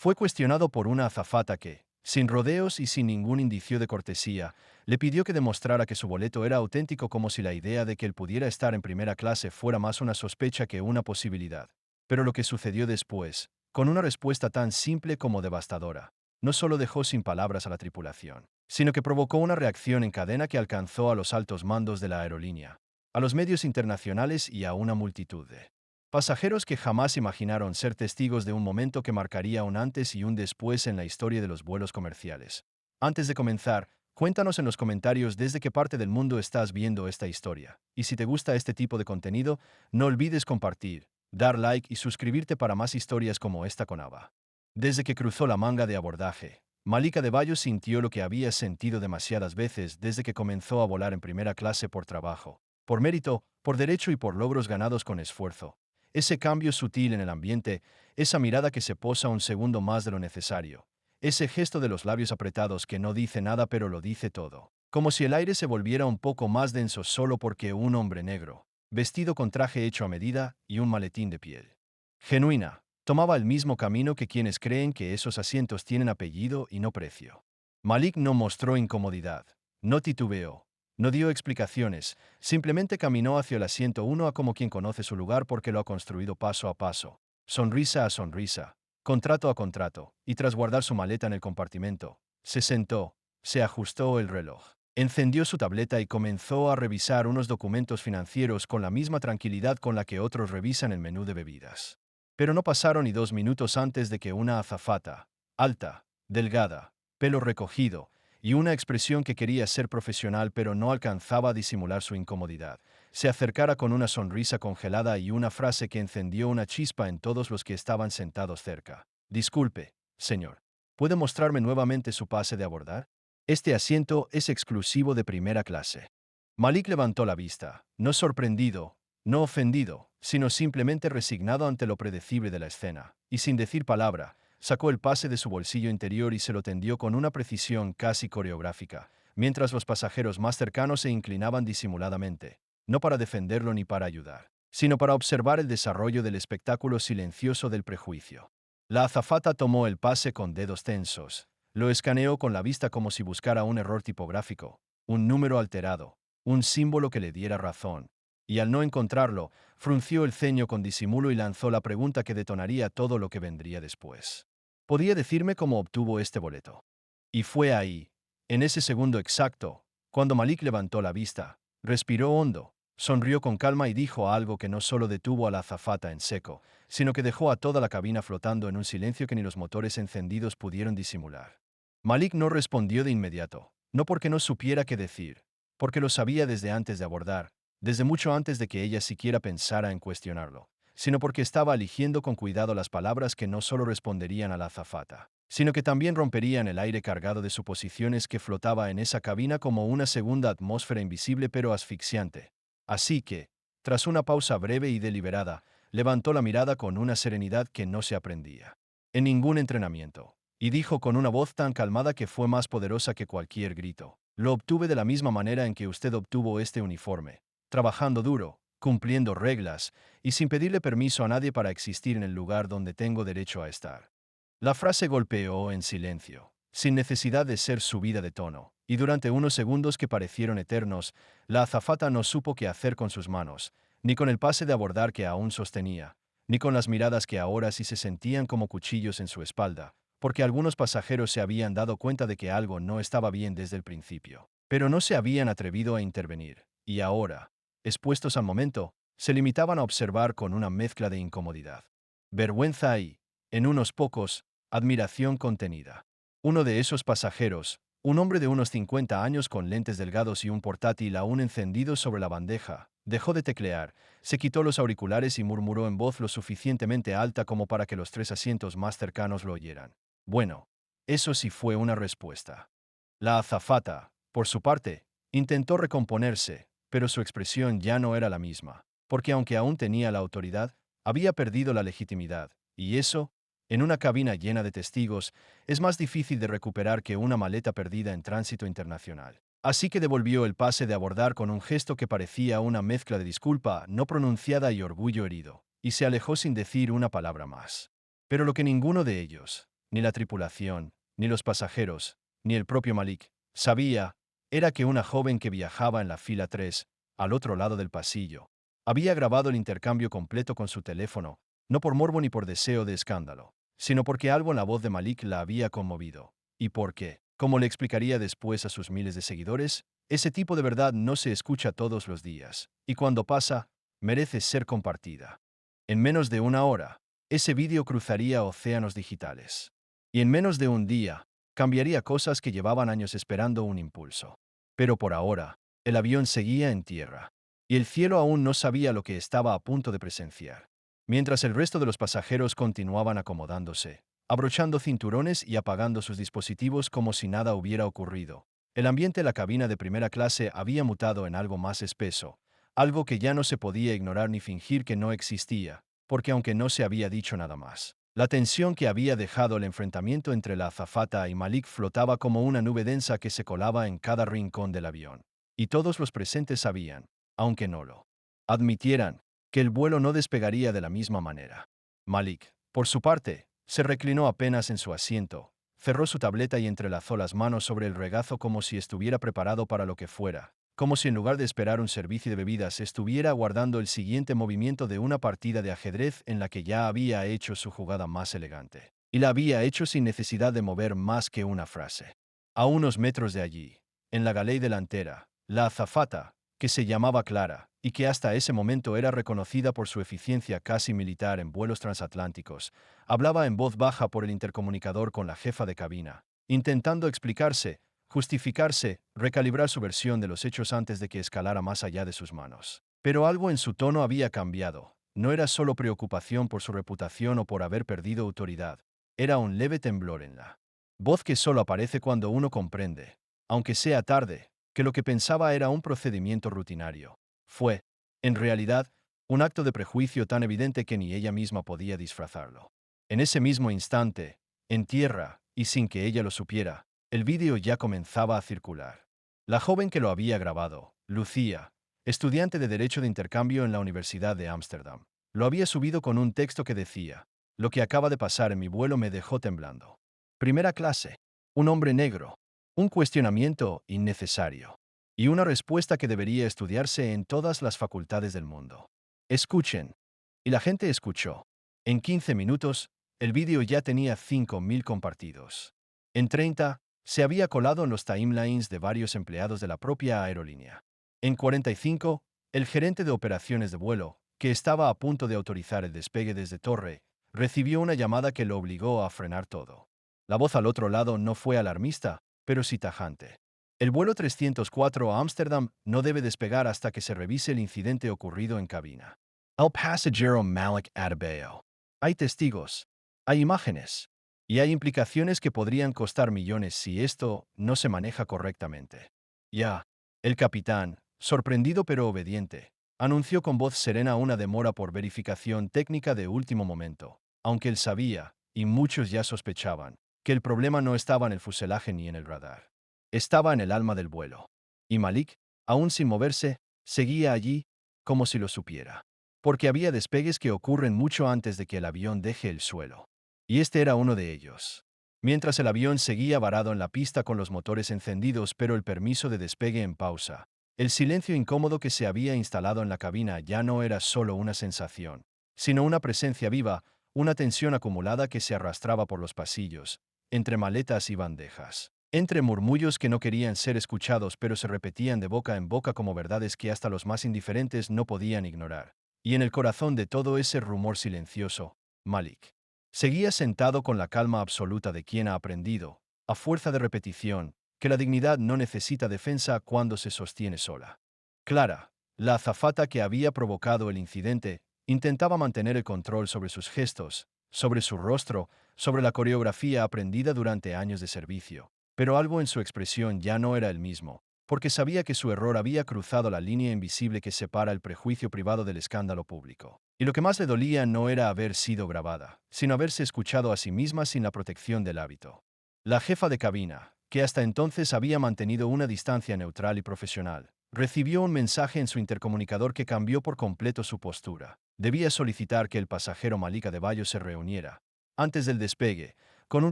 Fue cuestionado por una azafata que, sin rodeos y sin ningún indicio de cortesía, le pidió que demostrara que su boleto era auténtico, como si la idea de que él pudiera estar en primera clase fuera más una sospecha que una posibilidad. Pero lo que sucedió después, con una respuesta tan simple como devastadora, no solo dejó sin palabras a la tripulación, sino que provocó una reacción en cadena que alcanzó a los altos mandos de la aerolínea, a los medios internacionales y a una multitud de pasajeros que jamás imaginaron ser testigos de un momento que marcaría un antes y un después en la historia de los vuelos comerciales. Antes de comenzar, cuéntanos en los comentarios desde qué parte del mundo estás viendo esta historia. Y si te gusta este tipo de contenido, no olvides compartir, dar like y suscribirte para más historias como esta con Ava. Desde que cruzó la manga de abordaje, Malika de Bayo sintió lo que había sentido demasiadas veces desde que comenzó a volar en primera clase por trabajo, por mérito, por derecho y por logros ganados con esfuerzo. Ese cambio sutil en el ambiente, esa mirada que se posa un segundo más de lo necesario, ese gesto de los labios apretados que no dice nada pero lo dice todo, como si el aire se volviera un poco más denso solo porque un hombre negro, vestido con traje hecho a medida y un maletín de piel genuina, tomaba el mismo camino que quienes creen que esos asientos tienen apellido y no precio. Malik no mostró incomodidad, no titubeó, no dio explicaciones, simplemente caminó hacia el asiento uno a como quien conoce su lugar porque lo ha construido paso a paso, sonrisa a sonrisa, contrato a contrato, y tras guardar su maleta en el compartimento, se sentó, se ajustó el reloj, encendió su tableta y comenzó a revisar unos documentos financieros con la misma tranquilidad con la que otros revisan el menú de bebidas. Pero no pasaron ni 2 minutos antes de que una azafata, alta, delgada, pelo recogido, y una expresión que quería ser profesional pero no alcanzaba a disimular su incomodidad, se acercara con una sonrisa congelada y una frase que encendió una chispa en todos los que estaban sentados cerca. Disculpe, señor. ¿Puede mostrarme nuevamente su pase de abordar? Este asiento es exclusivo de primera clase. Malik levantó la vista, no sorprendido, no ofendido, sino simplemente resignado ante lo predecible de la escena, y sin decir palabra, sacó el pase de su bolsillo interior y se lo tendió con una precisión casi coreográfica, mientras los pasajeros más cercanos se inclinaban disimuladamente, no para defenderlo ni para ayudar, sino para observar el desarrollo del espectáculo silencioso del prejuicio. La azafata tomó el pase con dedos tensos, lo escaneó con la vista como si buscara un error tipográfico, un número alterado, un símbolo que le diera razón, y al no encontrarlo, frunció el ceño con disimulo y lanzó la pregunta que detonaría todo lo que vendría después. ¿Podría decirme cómo obtuvo este boleto? Y fue ahí, en ese segundo exacto, cuando Malik levantó la vista, respiró hondo, sonrió con calma y dijo algo que no solo detuvo a la azafata en seco, sino que dejó a toda la cabina flotando en un silencio que ni los motores encendidos pudieron disimular. Malik no respondió de inmediato, no porque no supiera qué decir, porque lo sabía desde antes de abordar, desde mucho antes de que ella siquiera pensara en cuestionarlo, sino porque estaba eligiendo con cuidado las palabras que no solo responderían a la azafata, sino que también romperían el aire cargado de suposiciones que flotaba en esa cabina como una segunda atmósfera invisible pero asfixiante. Así que, tras una pausa breve y deliberada, levantó la mirada con una serenidad que no se aprendía en ningún entrenamiento, y dijo con una voz tan calmada que fue más poderosa que cualquier grito: lo obtuve de la misma manera en que usted obtuvo este uniforme, trabajando duro, cumpliendo reglas, y sin pedirle permiso a nadie para existir en el lugar donde tengo derecho a estar. La frase golpeó en silencio, sin necesidad de ser subida de tono, y durante unos segundos que parecieron eternos, la azafata no supo qué hacer con sus manos, ni con el pase de abordar que aún sostenía, ni con las miradas que ahora sí se sentían como cuchillos en su espalda, porque algunos pasajeros se habían dado cuenta de que algo no estaba bien desde el principio, pero no se habían atrevido a intervenir, y ahora, expuestos al momento, se limitaban a observar con una mezcla de incomodidad, vergüenza y, en unos pocos, admiración contenida. Uno de esos pasajeros, un hombre de unos 50 años con lentes delgados y un portátil aún encendido sobre la bandeja, dejó de teclear, se quitó los auriculares y murmuró en voz lo suficientemente alta como para que los 3 asientos más cercanos lo oyeran. Bueno, eso sí fue una respuesta. La azafata, por su parte, intentó recomponerse, pero su expresión ya no era la misma, porque aunque aún tenía la autoridad, había perdido la legitimidad, y eso, en una cabina llena de testigos, es más difícil de recuperar que una maleta perdida en tránsito internacional. Así que devolvió el pase de abordar con un gesto que parecía una mezcla de disculpa no pronunciada y orgullo herido, y se alejó sin decir una palabra más. Pero lo que ninguno de ellos, ni la tripulación, ni los pasajeros, ni el propio Malik, sabía, era que una joven que viajaba en la fila 3, al otro lado del pasillo, había grabado el intercambio completo con su teléfono, no por morbo ni por deseo de escándalo, sino porque algo en la voz de Malik la había conmovido, y porque, como le explicaría después a sus miles de seguidores, ese tipo de verdad no se escucha todos los días, y cuando pasa, merece ser compartida. En menos de una hora, ese vídeo cruzaría océanos digitales. Y en menos de un día, cambiaría cosas que llevaban años esperando un impulso. Pero por ahora, el avión seguía en tierra, y el cielo aún no sabía lo que estaba a punto de presenciar. Mientras el resto de los pasajeros continuaban acomodándose, abrochando cinturones y apagando sus dispositivos como si nada hubiera ocurrido, el ambiente de la cabina de primera clase había mutado en algo más espeso, algo que ya no se podía ignorar ni fingir que no existía, porque aunque no se había dicho nada más, la tensión que había dejado el enfrentamiento entre la azafata y Malik flotaba como una nube densa que se colaba en cada rincón del avión. Y todos los presentes sabían, aunque no lo admitieran, que el vuelo no despegaría de la misma manera. Malik, por su parte, se reclinó apenas en su asiento, cerró su tableta y entrelazó las manos sobre el regazo como si estuviera preparado para lo que fuera, como si en lugar de esperar un servicio de bebidas estuviera aguardando el siguiente movimiento de una partida de ajedrez en la que ya había hecho su jugada más elegante. Y la había hecho sin necesidad de mover más que una frase. A unos metros de allí, en la galey delantera, la azafata, que se llamaba Clara, y que hasta ese momento era reconocida por su eficiencia casi militar en vuelos transatlánticos, hablaba en voz baja por el intercomunicador con la jefa de cabina, intentando explicarse, justificarse, recalibrar su versión de los hechos antes de que escalara más allá de sus manos. Pero algo en su tono había cambiado. No era solo preocupación por su reputación o por haber perdido autoridad. Era un leve temblor en la voz que solo aparece cuando uno comprende, aunque sea tarde, que lo que pensaba era un procedimiento rutinario. Fue, en realidad, un acto de prejuicio tan evidente que ni ella misma podía disfrazarlo. En ese mismo instante, en tierra, y sin que ella lo supiera, el vídeo ya comenzaba a circular. La joven que lo había grabado, Lucía, estudiante de Derecho de Intercambio en la Universidad de Ámsterdam, lo había subido con un texto que decía: «Lo que acaba de pasar en mi vuelo me dejó temblando. Primera clase. Un hombre negro. Un cuestionamiento innecesario. Y una respuesta que debería estudiarse en todas las facultades del mundo. Escuchen». Y la gente escuchó. En 15 minutos, el vídeo ya tenía 5.000 compartidos. En 30, se había colado en los timelines de varios empleados de la propia aerolínea. En 45, el gerente de operaciones de vuelo, que estaba a punto de autorizar el despegue desde Torre, recibió una llamada que lo obligó a frenar todo. La voz al otro lado no fue alarmista, pero sí tajante. El vuelo 304 a Ámsterdam no debe despegar hasta que se revise el incidente ocurrido en cabina. El pasajero Malik Adebayo. Hay testigos, hay imágenes, y hay implicaciones que podrían costar millones si esto no se maneja correctamente. Ya, el capitán, sorprendido pero obediente, anunció con voz serena una demora por verificación técnica de último momento, aunque él sabía, y muchos ya sospechaban, que el problema no estaba en el fuselaje ni en el radar. Estaba en el alma del vuelo. Y Malik, aún sin moverse, seguía allí, como si lo supiera. Porque había despegues que ocurren mucho antes de que el avión deje el suelo. Y este era uno de ellos. Mientras el avión seguía varado en la pista con los motores encendidos pero el permiso de despegue en pausa, el silencio incómodo que se había instalado en la cabina ya no era solo una sensación, sino una presencia viva, una tensión acumulada que se arrastraba por los pasillos, entre maletas y bandejas, entre murmullos que no querían ser escuchados pero se repetían de boca en boca como verdades que hasta los más indiferentes no podían ignorar. Y en el corazón de todo ese rumor silencioso, Malik seguía sentado con la calma absoluta de quien ha aprendido, a fuerza de repetición, que la dignidad no necesita defensa cuando se sostiene sola. Clara, la azafata que había provocado el incidente, intentaba mantener el control sobre sus gestos, sobre su rostro, sobre la coreografía aprendida durante años de servicio, pero algo en su expresión ya no era el mismo, porque sabía que su error había cruzado la línea invisible que separa el prejuicio privado del escándalo público. Y lo que más le dolía no era haber sido grabada, sino haberse escuchado a sí misma sin la protección del hábito. La jefa de cabina, que hasta entonces había mantenido una distancia neutral y profesional, recibió un mensaje en su intercomunicador que cambió por completo su postura. Debía solicitar que el pasajero Malik Adebayo se reuniera, antes del despegue, con un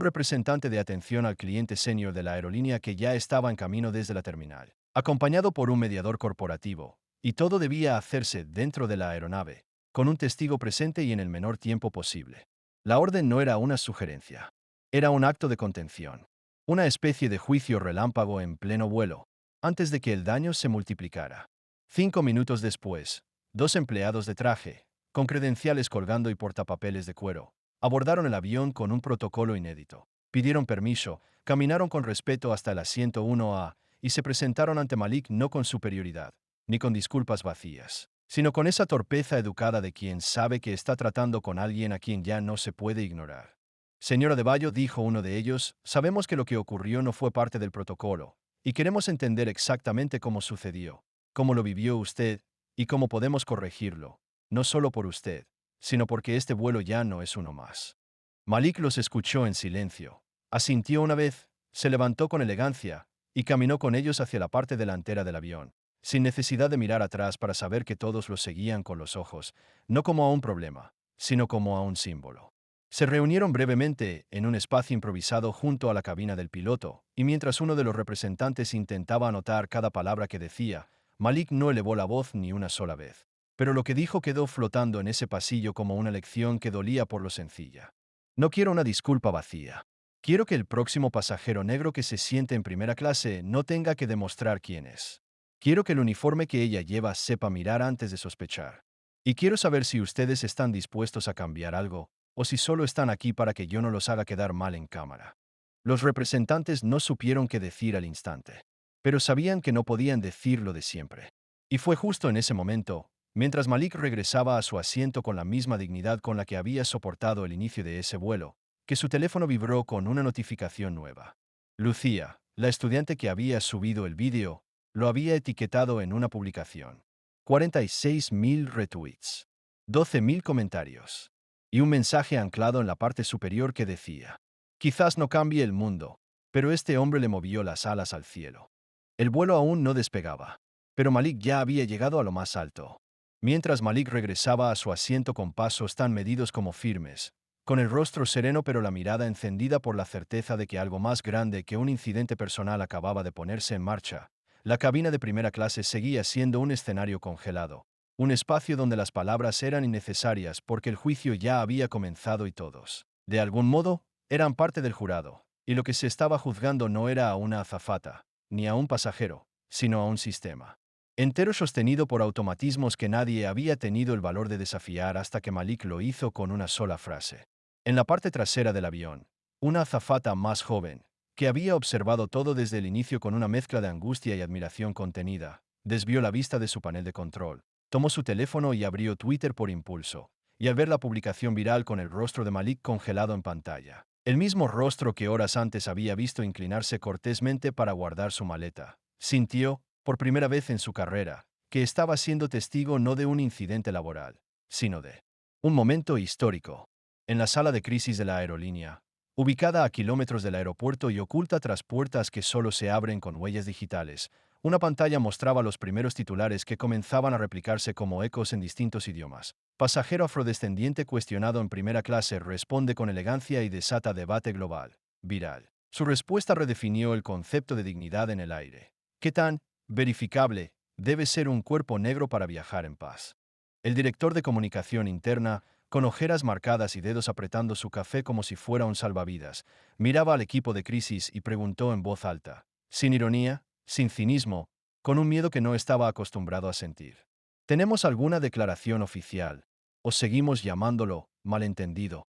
representante de atención al cliente senior de la aerolínea que ya estaba en camino desde la terminal, acompañado por un mediador corporativo, y todo debía hacerse dentro de la aeronave, con un testigo presente y en el menor tiempo posible. La orden no era una sugerencia, era un acto de contención, una especie de juicio relámpago en pleno vuelo, antes de que el daño se multiplicara. 5 minutos después, dos empleados de traje, con credenciales colgando y portapapeles de cuero, abordaron el avión con un protocolo inédito. Pidieron permiso, caminaron con respeto hasta el asiento 1A y se presentaron ante Malik no con superioridad, ni con disculpas vacías, sino con esa torpeza educada de quien sabe que está tratando con alguien a quien ya no se puede ignorar. Señora de Bayo, dijo uno de ellos, sabemos que lo que ocurrió no fue parte del protocolo, y queremos entender exactamente cómo sucedió, cómo lo vivió usted, y cómo podemos corregirlo, no solo por usted, sino porque este vuelo ya no es uno más. Malik los escuchó en silencio, asintió una vez, se levantó con elegancia, y caminó con ellos hacia la parte delantera del avión, sin necesidad de mirar atrás para saber que todos lo seguían con los ojos, no como a un problema, sino como a un símbolo. Se reunieron brevemente en un espacio improvisado junto a la cabina del piloto, y mientras uno de los representantes intentaba anotar cada palabra que decía, Malik no elevó la voz ni una sola vez. Pero lo que dijo quedó flotando en ese pasillo como una lección que dolía por lo sencilla. No quiero una disculpa vacía. Quiero que el próximo pasajero negro que se siente en primera clase no tenga que demostrar quién es. Quiero que el uniforme que ella lleva sepa mirar antes de sospechar. Y quiero saber si ustedes están dispuestos a cambiar algo, o si solo están aquí para que yo no los haga quedar mal en cámara. Los representantes no supieron qué decir al instante, pero sabían que no podían decir lo de siempre. Y fue justo en ese momento, mientras Malik regresaba a su asiento con la misma dignidad con la que había soportado el inicio de ese vuelo, que su teléfono vibró con una notificación nueva. Lucía, la estudiante que había subido el vídeo, lo había etiquetado en una publicación. 46.000 retweets, 12.000 comentarios y un mensaje anclado en la parte superior que decía: quizás no cambie el mundo, pero este hombre le movió las alas al cielo. El vuelo aún no despegaba, pero Malik ya había llegado a lo más alto. Mientras Malik regresaba a su asiento con pasos tan medidos como firmes, con el rostro sereno pero la mirada encendida por la certeza de que algo más grande que un incidente personal acababa de ponerse en marcha, la cabina de primera clase seguía siendo un escenario congelado, un espacio donde las palabras eran innecesarias porque el juicio ya había comenzado y todos, de algún modo, eran parte del jurado, y lo que se estaba juzgando no era a una azafata, ni a un pasajero, sino a un sistema entero sostenido por automatismos que nadie había tenido el valor de desafiar hasta que Malik lo hizo con una sola frase. En la parte trasera del avión, una azafata más joven, que había observado todo desde el inicio con una mezcla de angustia y admiración contenida, desvió la vista de su panel de control, tomó su teléfono y abrió Twitter por impulso, y al ver la publicación viral con el rostro de Malik congelado en pantalla, el mismo rostro que horas antes había visto inclinarse cortésmente para guardar su maleta, sintió, por primera vez en su carrera, que estaba siendo testigo no de un incidente laboral, sino de un momento histórico. En la sala de crisis de la aerolínea, ubicada a kilómetros del aeropuerto y oculta tras puertas que solo se abren con huellas digitales, una pantalla mostraba los primeros titulares que comenzaban a replicarse como ecos en distintos idiomas. Pasajero afrodescendiente cuestionado en primera clase responde con elegancia y desata debate global. Viral. Su respuesta redefinió el concepto de dignidad en el aire. ¿Qué tan verificable debe ser un cuerpo negro para viajar en paz? El director de comunicación interna, con ojeras marcadas y dedos apretando su café como si fuera un salvavidas, miraba al equipo de crisis y preguntó en voz alta, sin ironía, sin cinismo, con un miedo que no estaba acostumbrado a sentir: ¿tenemos alguna declaración oficial? ¿O seguimos llamándolo malentendido?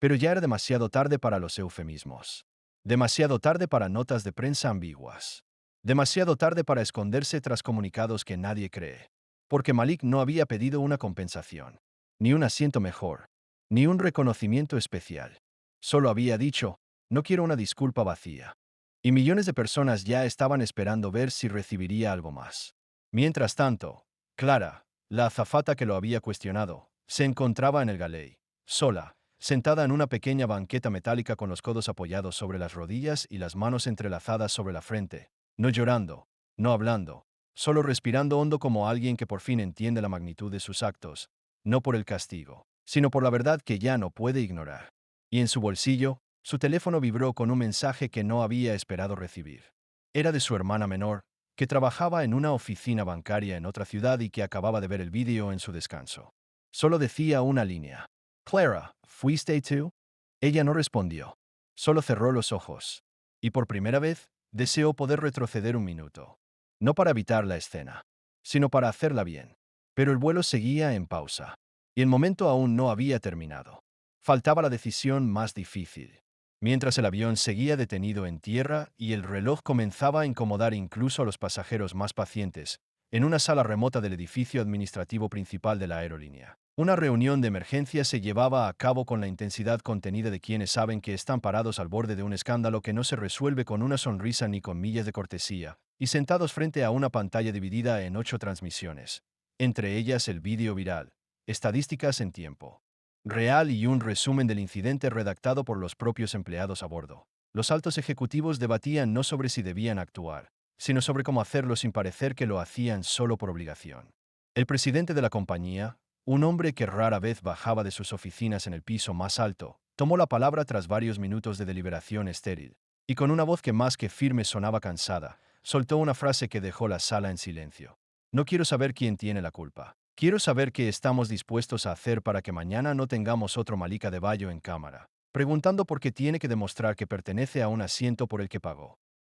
Pero ya era demasiado tarde para los eufemismos. Demasiado tarde para notas de prensa ambiguas. Demasiado tarde para esconderse tras comunicados que nadie cree. Porque Malik no había pedido una compensación, ni un asiento mejor, ni un reconocimiento especial. Solo había dicho: no quiero una disculpa vacía. Y millones de personas ya estaban esperando ver si recibiría algo más. Mientras tanto, Clara, la azafata que lo había cuestionado, se encontraba en el galley, sola, sentada en una pequeña banqueta metálica con los codos apoyados sobre las rodillas y las manos entrelazadas sobre la frente, no llorando, no hablando, solo respirando hondo como alguien que por fin entiende la magnitud de sus actos, no por el castigo, sino por la verdad que ya no puede ignorar. Y en su bolsillo, Su teléfono vibró con un mensaje que no había esperado recibir. Era de su hermana menor, que trabajaba en una oficina bancaria en otra ciudad y que acababa de ver el vídeo en su descanso. Solo decía una línea. Clara, ¿fuiste tú? Ella no respondió. Solo cerró los ojos. Y por primera vez, deseó poder retroceder un minuto. No para evitar la escena, sino para hacerla bien. Pero el vuelo seguía en pausa. Y el momento aún no había terminado. Faltaba la decisión más difícil. Mientras el avión seguía detenido en tierra y el reloj comenzaba a incomodar incluso a los pasajeros más pacientes, en una sala remota del edificio administrativo principal de la aerolínea. Una reunión de emergencia se llevaba a cabo con la intensidad contenida de quienes saben que están parados al borde de un escándalo que no se resuelve con una sonrisa ni con millas de cortesía, y sentados frente a una pantalla dividida en 8 transmisiones, entre ellas el vídeo viral, estadísticas en tiempo real y un resumen del incidente redactado por los propios empleados a bordo. Los altos ejecutivos debatían no sobre si debían actuar, sino sobre cómo hacerlo sin parecer que lo hacían solo por obligación. El presidente de la compañía, un hombre que rara vez bajaba de sus oficinas en el piso más alto, tomó la palabra tras varios minutos de deliberación estéril, y con una voz que más que firme sonaba cansada, soltó una frase que dejó la sala en silencio. No quiero saber quién tiene la culpa. Quiero saber qué estamos dispuestos a hacer para que mañana no tengamos otro Malik Adebayo en cámara, preguntando por qué tiene que demostrar que pertenece a un asiento por el que pagó.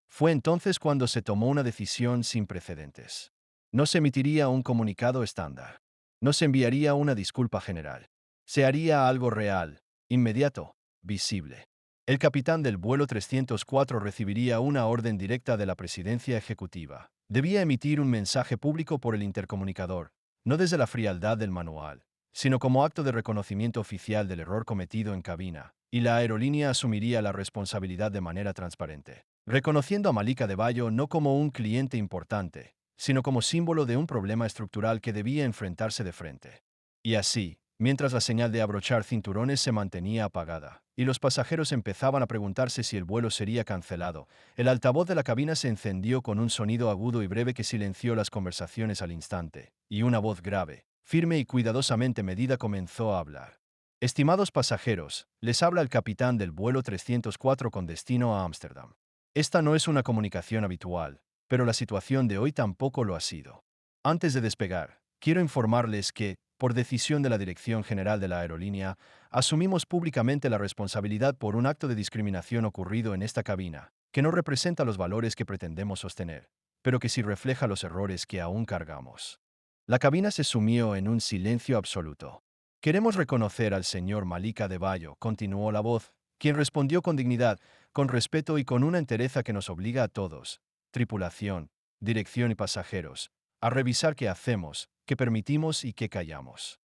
Fue entonces cuando se tomó una decisión sin precedentes. No se emitiría un comunicado estándar. No se enviaría una disculpa general. Se haría algo real, inmediato, visible. El capitán del vuelo 304 recibiría una orden directa de la presidencia ejecutiva. Debía emitir un mensaje público por el intercomunicador, no desde la frialdad del manual, sino como acto de reconocimiento oficial del error cometido en cabina, y la aerolínea asumiría la responsabilidad de manera transparente, reconociendo a Malik Adebayo no como un cliente importante, sino como símbolo de un problema estructural que debía enfrentarse de frente. Y así, mientras la señal de abrochar cinturones se mantenía apagada, y los pasajeros empezaban a preguntarse si el vuelo sería cancelado, el altavoz de la cabina se encendió con un sonido agudo y breve que silenció las conversaciones al instante, y una voz grave, firme y cuidadosamente medida comenzó a hablar. Estimados pasajeros, les habla el capitán del vuelo 304 con destino a Ámsterdam. Esta no es una comunicación habitual, pero la situación de hoy tampoco lo ha sido. Antes de despegar, quiero informarles que, por decisión de la Dirección General de la Aerolínea, asumimos públicamente la responsabilidad por un acto de discriminación ocurrido en esta cabina, que no representa los valores que pretendemos sostener, pero que sí refleja los errores que aún cargamos. La cabina se sumió en un silencio absoluto. Queremos reconocer al señor Malik Adebayo, continuó la voz, quien respondió con dignidad, con respeto y con una entereza que nos obliga a todos, tripulación, dirección y pasajeros, a revisar qué hacemos, qué permitimos y qué callamos.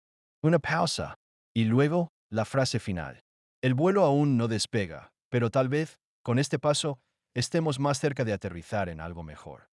Una pausa. Y luego, la frase final. El vuelo aún no despega, pero tal vez, con este paso, estemos más cerca de aterrizar en algo mejor.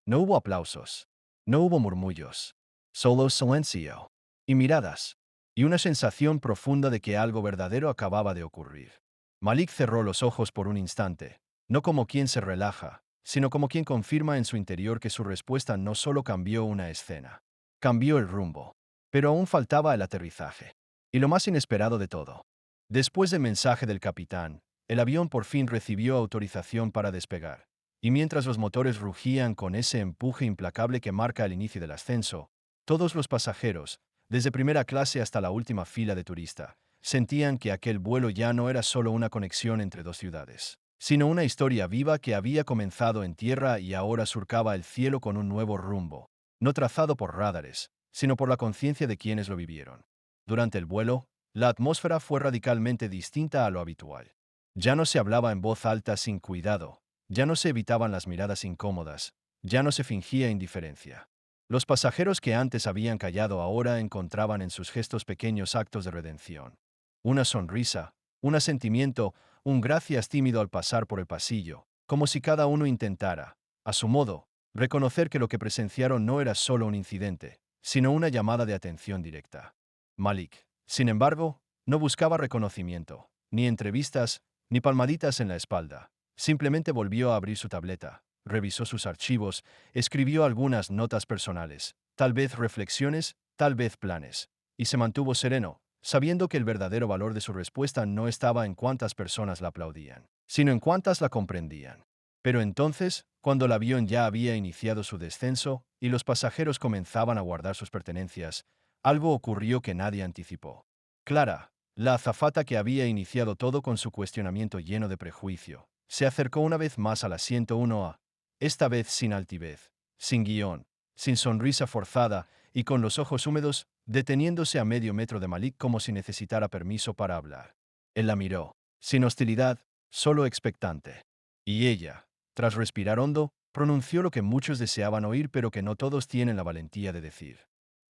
No hubo aplausos. No hubo murmullos. Solo silencio. Y miradas. Y una sensación profunda de que algo verdadero acababa de ocurrir. Malik cerró los ojos por un instante, no como quien se relaja, sino como quien confirma en su interior que su respuesta no solo cambió una escena, cambió el rumbo. Pero aún faltaba el aterrizaje. Y lo más inesperado de todo. Después del mensaje del capitán, el avión por fin recibió autorización para despegar. Y mientras los motores rugían con ese empuje implacable que marca el inicio del ascenso, todos los pasajeros, desde primera clase hasta la última fila de turista, sentían que aquel vuelo ya no era solo una conexión entre dos ciudades, sino una historia viva que había comenzado en tierra y ahora surcaba el cielo con un nuevo rumbo, no trazado por radares, sino por la conciencia de quienes lo vivieron. Durante el vuelo, la atmósfera fue radicalmente distinta a lo habitual. Ya no se hablaba en voz alta sin cuidado, ya no se evitaban las miradas incómodas, ya no se fingía indiferencia. Los pasajeros que antes habían callado ahora encontraban en sus gestos pequeños actos de redención. Una sonrisa, un asentimiento, un gracias tímido al pasar por el pasillo, como si cada uno intentara, a su modo, reconocer que lo que presenciaron no era solo un incidente, sino una llamada de atención directa. Malik, sin embargo, no buscaba reconocimiento, ni entrevistas, ni palmaditas en la espalda. Simplemente volvió a abrir su tableta, revisó sus archivos, escribió algunas notas personales, tal vez reflexiones, tal vez planes, y se mantuvo sereno, sabiendo que el verdadero valor de su respuesta no estaba en cuántas personas la aplaudían, sino en cuántas la comprendían. Pero entonces, cuando el avión ya había iniciado su descenso y los pasajeros comenzaban a guardar sus pertenencias, algo ocurrió que nadie anticipó. Clara, la azafata que había iniciado todo con su cuestionamiento lleno de prejuicio, se acercó una vez más al asiento 1A, esta vez sin altivez, sin guión, sin sonrisa forzada y con los ojos húmedos, deteniéndose a medio metro de Malik como si necesitara permiso para hablar. Él la miró, sin hostilidad, solo expectante. Y ella, tras respirar hondo, pronunció lo que muchos deseaban oír pero que no todos tienen la valentía de decir.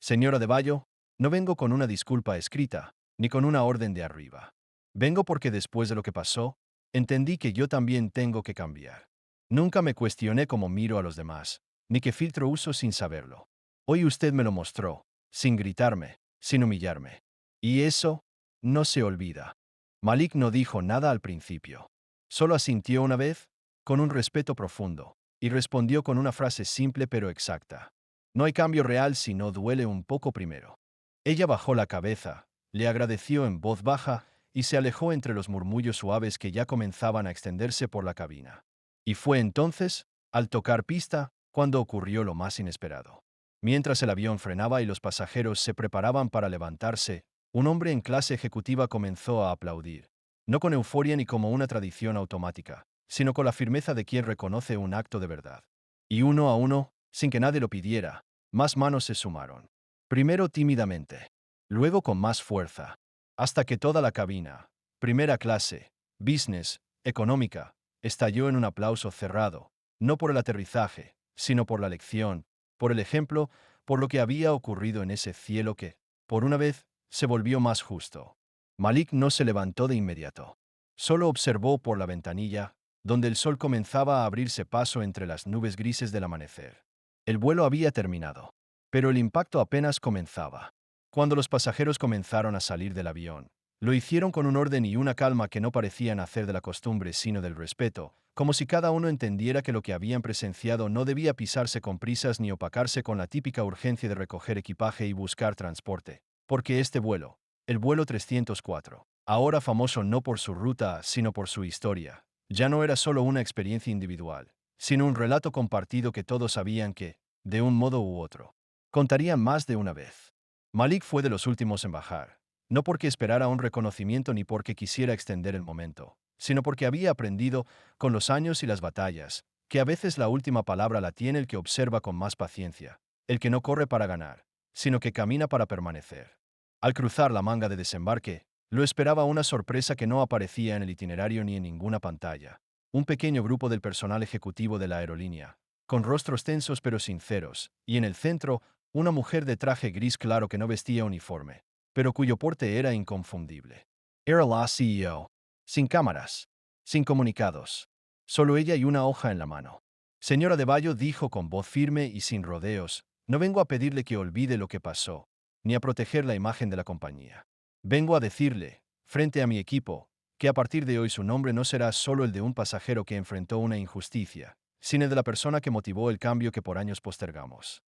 Señora de Bayo, no vengo con una disculpa escrita, ni con una orden de arriba. Vengo porque después de lo que pasó, entendí que yo también tengo que cambiar. Nunca me cuestioné cómo miro a los demás, ni qué filtro uso sin saberlo. Hoy usted me lo mostró, sin gritarme, sin humillarme. Y eso no se olvida. Malik no dijo nada al principio. Solo asintió una vez, con un respeto profundo, y respondió con una frase simple pero exacta. No hay cambio real si no duele un poco primero. Ella bajó la cabeza, le agradeció en voz baja y se alejó entre los murmullos suaves que ya comenzaban a extenderse por la cabina. Y fue entonces, al tocar pista, cuando ocurrió lo más inesperado. Mientras el avión frenaba y los pasajeros se preparaban para levantarse, un hombre en clase ejecutiva comenzó a aplaudir, no con euforia ni como una tradición automática, sino con la firmeza de quien reconoce un acto de verdad. Y uno a uno, sin que nadie lo pidiera, más manos se sumaron. Primero tímidamente, luego con más fuerza, hasta que toda la cabina, primera clase, business, económica, estalló en un aplauso cerrado, no por el aterrizaje, sino por la lección, por el ejemplo, por lo que había ocurrido en ese cielo que, por una vez, se volvió más justo. Malik no se levantó de inmediato. Solo observó por la ventanilla, donde el sol comenzaba a abrirse paso entre las nubes grises del amanecer. El vuelo había terminado, pero el impacto apenas comenzaba. Cuando los pasajeros comenzaron a salir del avión, lo hicieron con un orden y una calma que no parecían hacer de la costumbre sino del respeto, como si cada uno entendiera que lo que habían presenciado no debía pisarse con prisas ni opacarse con la típica urgencia de recoger equipaje y buscar transporte, porque este vuelo, el vuelo 304, ahora famoso no por su ruta, sino por su historia, ya no era solo una experiencia individual, sino un relato compartido que todos sabían que, de un modo u otro, contarían más de una vez. Malik fue de los últimos en bajar, no porque esperara un reconocimiento ni porque quisiera extender el momento, sino porque había aprendido, con los años y las batallas, que a veces la última palabra la tiene el que observa con más paciencia, el que no corre para ganar, sino que camina para permanecer. Al cruzar la manga de desembarque, lo esperaba una sorpresa que no aparecía en el itinerario ni en ninguna pantalla. Un pequeño grupo del personal ejecutivo de la aerolínea, con rostros tensos pero sinceros, y en el centro, una mujer de traje gris claro que no vestía uniforme, pero cuyo porte era inconfundible. Era la CEO. Sin cámaras, sin comunicados. Solo ella y una hoja en la mano. Señora de Bayo dijo con voz firme y sin rodeos, no vengo a pedirle que olvide lo que pasó, ni a proteger la imagen de la compañía. Vengo a decirle, frente a mi equipo, que a partir de hoy su nombre no será solo el de un pasajero que enfrentó una injusticia, sino el de la persona que motivó el cambio que por años postergamos.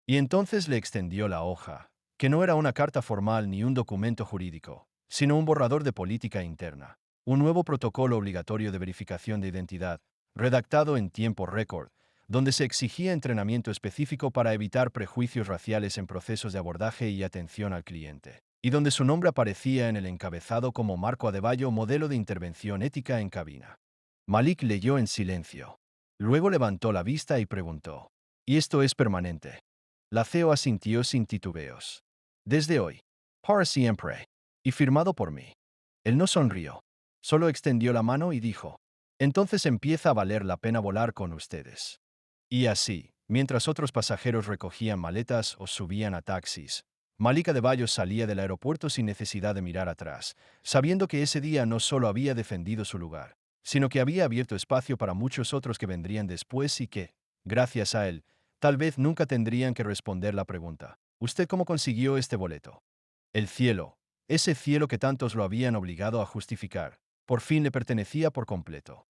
Y entonces le extendió la hoja, que no era una carta formal ni un documento jurídico, sino un borrador de política interna, un nuevo protocolo obligatorio de verificación de identidad, redactado en tiempo récord, donde se exigía entrenamiento específico para evitar prejuicios raciales en procesos de abordaje y atención al cliente, y donde su nombre aparecía en el encabezado como Marco Adebayo, modelo de intervención ética en cabina. Malik leyó en silencio. Luego levantó la vista y preguntó, ¿y esto es permanente? La CEO asintió sin titubeos. Desde hoy, para siempre, y firmado por mí. Él no sonrió, solo extendió la mano y dijo, entonces empieza a valer la pena volar con ustedes. Y así, mientras otros pasajeros recogían maletas o subían a taxis, Malik Adebayo salía del aeropuerto sin necesidad de mirar atrás, sabiendo que ese día no solo había defendido su lugar, sino que había abierto espacio para muchos otros que vendrían después y que, gracias a él, tal vez nunca tendrían que responder la pregunta, ¿usted cómo consiguió este boleto? El cielo, ese cielo que tantos lo habían obligado a justificar, por fin le pertenecía por completo.